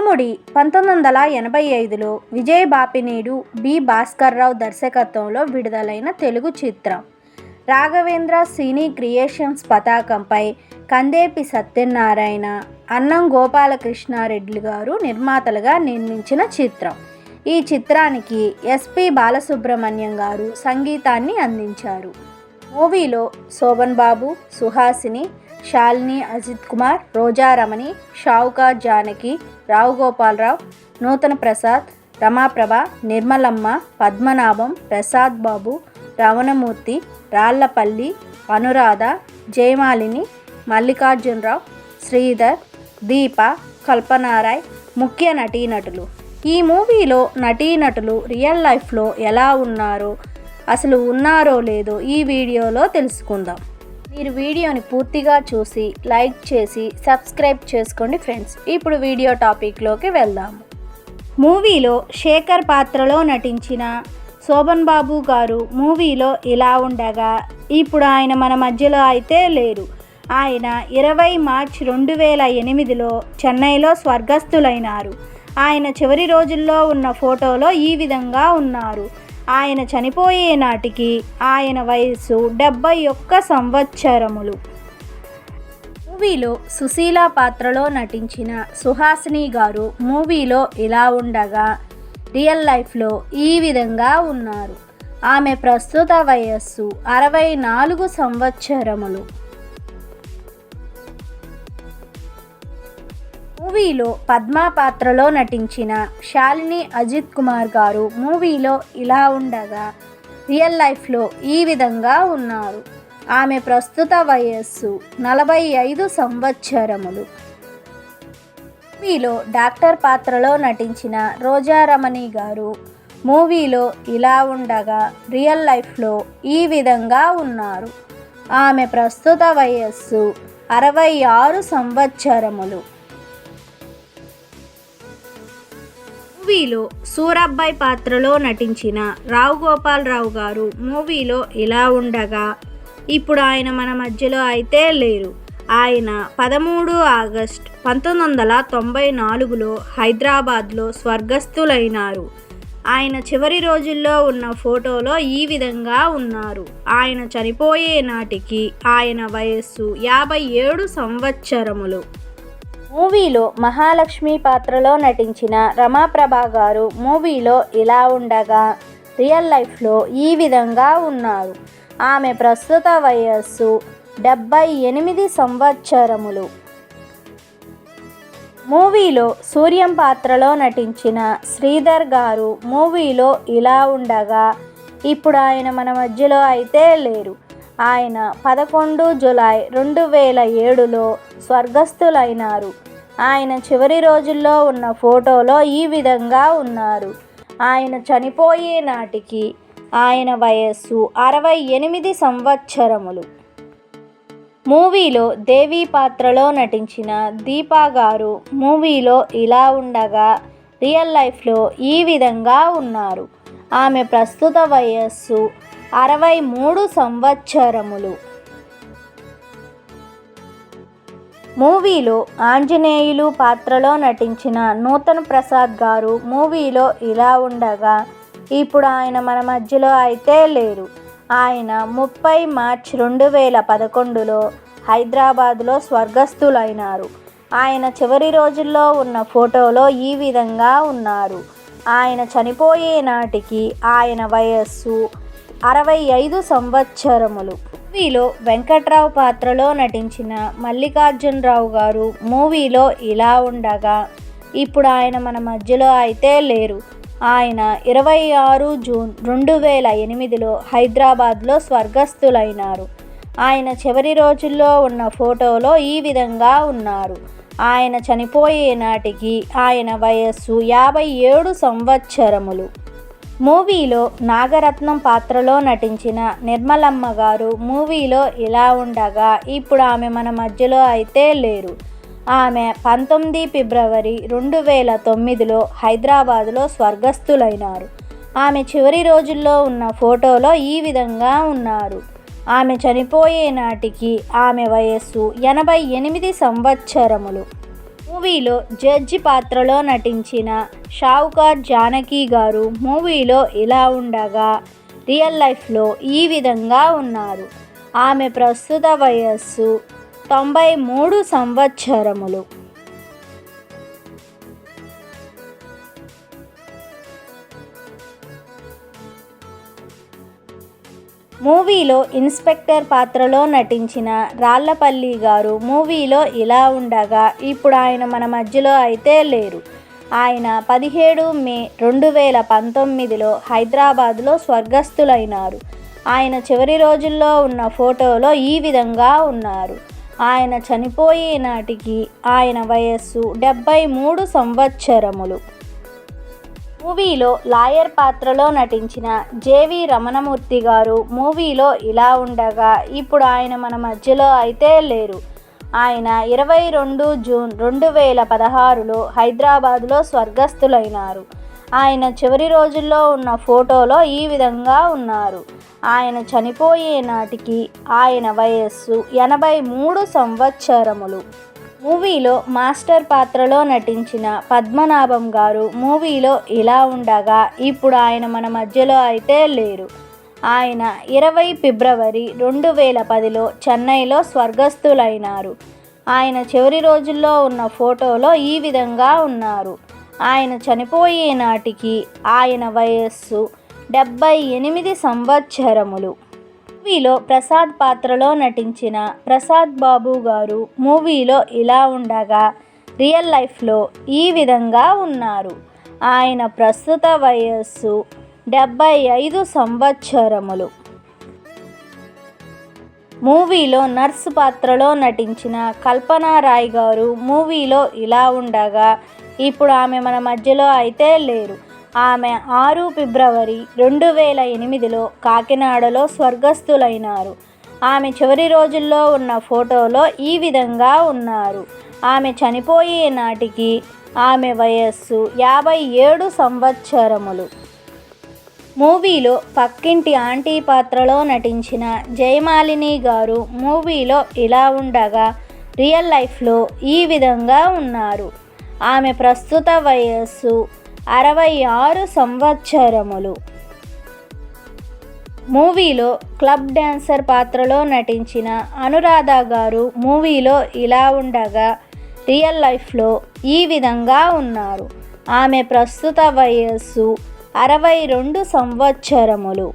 ఇరుముడి 1985లో Vijay Bapineedu, B Bhaskar Rao దర్శకత్వంలో విడుదలైన తెలుగు చిత్రం. రాఘవేంద్ర సినీ క్రియేషన్స్ పతాకంపై కందేపి సత్యనారాయణ, అన్నం గోపాలకృష్ణారెడ్డి గారు నిర్మాతలుగా నిర్మించిన చిత్రం. ఈ చిత్రానికి ఎస్పి బాలసుబ్రహ్మణ్యం గారు సంగీతాన్ని అందించారు. మూవీలో శోభన్ బాబు, సుహాసిని, శాలిని, అజిత్ కుమార్, రోజారమణి, షావుకార్ జానకి, రావు గోపాలరావు, నూతన ప్రసాద్, రమాప్రభ, నిర్మలమ్మ, పద్మనాభం, ప్రసాద్ బాబు, రమణమూర్తి, రాళ్లపల్లి, అనురాధ, జయమాలిని, మల్లికార్జునరావు, శ్రీధర్, దీప, కల్పనారాయ్ ముఖ్య నటీనటులు. ఈ మూవీలో నటీనటులు రియల్ లైఫ్లో ఎలా ఉన్నారో, అసలు ఉన్నారో లేదో ఈ వీడియోలో తెలుసుకుందాం. మీరు వీడియోని పూర్తిగా చూసి లైక్ చేసి సబ్స్క్రైబ్ చేసుకోండి ఫ్రెండ్స్. ఇప్పుడు వీడియో టాపిక్లోకి వెళ్దాము. మూవీలో శేఖర్ పాత్రలో నటించిన శోభన్ బాబు గారు మూవీలో ఇలా ఉండగా ఇప్పుడు ఆయన మన మధ్యలో అయితే లేరు. ఆయన 20 మార్చి 2008లో చెన్నైలో స్వర్గస్థులైనారు. ఆయన చివరి రోజుల్లో ఉన్న ఫోటోలో ఈ విధంగా ఉన్నారు. ఆయన చనిపోయే నాటికి ఆయన వయస్సు 71 సంవత్సరములు. మూవీలో సుశీల పాత్రలో నటించిన సుహాసిని గారు మూవీలో ఇలా ఉండగా రియల్ లైఫ్లో ఈ విధంగా ఉన్నారు. ఆమె ప్రస్తుత వయస్సు 64 సంవత్సరములు. మూవీలో పద్మ పాత్రలో నటించిన శాలిని, అజిత్ కుమార్ గారు మూవీలో ఇలా ఉండగా రియల్ లైఫ్లో ఈ విధంగా ఉన్నారు. ఆమె ప్రస్తుత వయస్సు 45 సంవత్సరములు. మూవీలో డాక్టర్ పాత్రలో నటించిన రోజారమణి గారు మూవీలో ఇలా ఉండగా రియల్ లైఫ్లో ఈ విధంగా ఉన్నారు. ఆమె ప్రస్తుత వయస్సు 66 సంవత్సరములు. మూవీలో సూరబ్బాయి పాత్రలో నటించిన రావు గోపాలరావు గారు మూవీలో ఇలా ఉండగా ఇప్పుడు ఆయన మన మధ్యలో అయితే లేరు. ఆయన 13 ఆగస్టు 1994లో హైదరాబాద్లో స్వర్గస్థులైనారు. ఆయన చివరి రోజుల్లో ఉన్న ఫోటోలో ఈ విధంగా ఉన్నారు. ఆయన చనిపోయే నాటికి ఆయన వయస్సు 57 సంవత్సరములు. మూవీలో మహాలక్ష్మి పాత్రలో నటించిన రమాప్రభ గారు మూవీలో ఇలా ఉండగా రియల్ లైఫ్లో ఈ విధంగా ఉన్నారు. ఆమె ప్రస్తుత వయస్సు 78 సంవత్సరములు. మూవీలో సూర్యం పాత్రలో నటించిన శ్రీధర్ గారు మూవీలో ఇలా ఉండగా ఇప్పుడు ఆయన మన మధ్యలో అయితే లేరు. ఆయన 11 జూలై 2007లో స్వర్గస్థులైనారు. ఆయన చివరి రోజుల్లో ఉన్న ఫోటోలో ఈ విధంగా ఉన్నారు. ఆయన చనిపోయే నాటికి ఆయన వయస్సు 68 సంవత్సరములు. మూవీలో దేవి పాత్రలో నటించిన దీపా గారు మూవీలో ఇలా ఉండగా రియల్ లైఫ్లో ఈ విధంగా ఉన్నారు. ఆమె ప్రస్తుత వయస్సు 63 సంవత్సరములు. మూవీలో ఆంజనేయులు పాత్రలో నటించిన నూతన ప్రసాద్ గారు మూవీలో ఇలా ఉండగా ఇప్పుడు ఆయన మన మధ్యలో అయితే లేరు. ఆయన 30 మార్చి 2011లో హైదరాబాద్లో స్వర్గస్థులైనారు. ఆయన చివరి రోజుల్లో ఉన్న ఫోటోలో ఈ విధంగా ఉన్నారు. ఆయన చనిపోయే నాటికి ఆయన వయస్సు 65 సంవత్సరములు. మూవీలో వెంకట్రావు పాత్రలో నటించిన మల్లికార్జునరావు గారు మూవీలో ఇలా ఉండగా ఇప్పుడు ఆయన మన మధ్యలో అయితే లేరు. ఆయన 26 జూన్ 2008లో హైదరాబాద్లో స్వర్గస్థులైనారు. ఆయన చివరి రోజుల్లో ఉన్న ఫోటోలో ఈ విధంగా ఉన్నారు. ఆయన చనిపోయే నాటికి ఆయన వయస్సు 57 సంవత్సరములు. మూవీలో నాగరత్నం పాత్రలో నటించిన నిర్మలమ్మ గారు మూవీలో ఇలా ఉండగా ఇప్పుడు ఆమె మన మధ్యలో అయితే లేరు. ఆమె 19 ఫిబ్రవరి 2009లో హైదరాబాద్లో స్వర్గస్థులైనారు. ఆమె చివరి రోజుల్లో ఉన్న ఫోటోలో ఈ విధంగా ఉన్నారు. ఆమె చనిపోయే నాటికి ఆమె వయస్సు 88 సంవత్సరములు. మూవీలో జడ్జి పాత్రలో నటించిన షావుకార్ జానకి గారు మూవీలో ఇలా ఉండగా రియల్ లైఫ్లో ఈ విధంగా ఉన్నారు. ఆమె ప్రస్తుత వయస్సు 93 సంవత్సరములు. మూవీలో ఇన్స్పెక్టర్ పాత్రలో నటించిన రాళ్లపల్లి గారు మూవీలో ఇలా ఉండగా ఇప్పుడు ఆయన మన మధ్యలో అయితే లేరు. ఆయన 17 మే 2019లో హైదరాబాద్లో స్వర్గస్థులైనారు. ఆయన చివరి రోజుల్లో ఉన్న ఫోటోలో ఈ విధంగా ఉన్నారు. ఆయన చనిపోయే నాటికి ఆయన వయస్సు 73 సంవత్సరములు. మూవీలో లాయర్ పాత్రలో నటించిన జేవి రమణమూర్తి గారు మూవీలో ఇలా ఉండగా ఇప్పుడు ఆయన మన మధ్యలో అయితే లేరు. ఆయన 22 జూన్ 2016లో హైదరాబాద్లో స్వర్గస్థులైనారు. ఆయన చివరి రోజుల్లో ఉన్న ఫోటోలో ఈ విధంగా ఉన్నారు. ఆయన చనిపోయే నాటికి ఆయన వయస్సు 83 సంవత్సరములు. మూవీలో మాస్టర్ పాత్రలో నటించిన పద్మనాభం గారు మూవీలో ఇలా ఉండగా ఇప్పుడు ఆయన మన మధ్యలో అయితే లేరు. ఆయన 20 ఫిబ్రవరి 2010లో చెన్నైలో స్వర్గస్థులైనారు. ఆయన చివరి రోజుల్లో ఉన్న ఫోటోలో ఈ విధంగా ఉన్నారు. ఆయన చనిపోయే నాటికి ఆయన వయస్సు 78 సంవత్సరములు. మూవీలో ప్రసాద్ పాత్రలో నటించిన ప్రసాద్ బాబు గారు మూవీలో ఇలా ఉండగా రియల్ లైఫ్లో ఈ విధంగా ఉన్నారు. ఆయన ప్రస్తుత వయస్సు 75 సంవత్సరములు. మూవీలో నర్సు పాత్రలో నటించిన కల్పనా రాయ్ గారు మూవీలో ఇలా ఉండగా ఇప్పుడు ఆమె మన మధ్యలో అయితే లేరు. ఆమె 6 ఫిబ్రవరి 2008లో కాకినాడలో స్వర్గస్థులైనారు. ఆమె చివరి రోజుల్లో ఉన్న ఫోటోలో ఈ విధంగా ఉన్నారు. ఆమె చనిపోయే నాటికి ఆమె వయస్సు 57 సంవత్సరములు. మూవీలో పక్కింటి ఆంటీ పాత్రలో నటించిన జయమాలిని గారు మూవీలో ఇలా ఉండగా రియల్ లైఫ్లో ఈ విధంగా ఉన్నారు. ఆమె ప్రస్తుత వయస్సు 66 సంవత్సరములు. మూవీలో క్లబ్ డాన్సర్ పాత్రలో నటించిన అనురాధ గారు మూవీలో ఇలా ఉండగా రియల్ లైఫ్లో ఈ విధంగా ఉన్నారు. ఆమె ప్రస్తుత వయస్సు 62 సంవత్సరములు.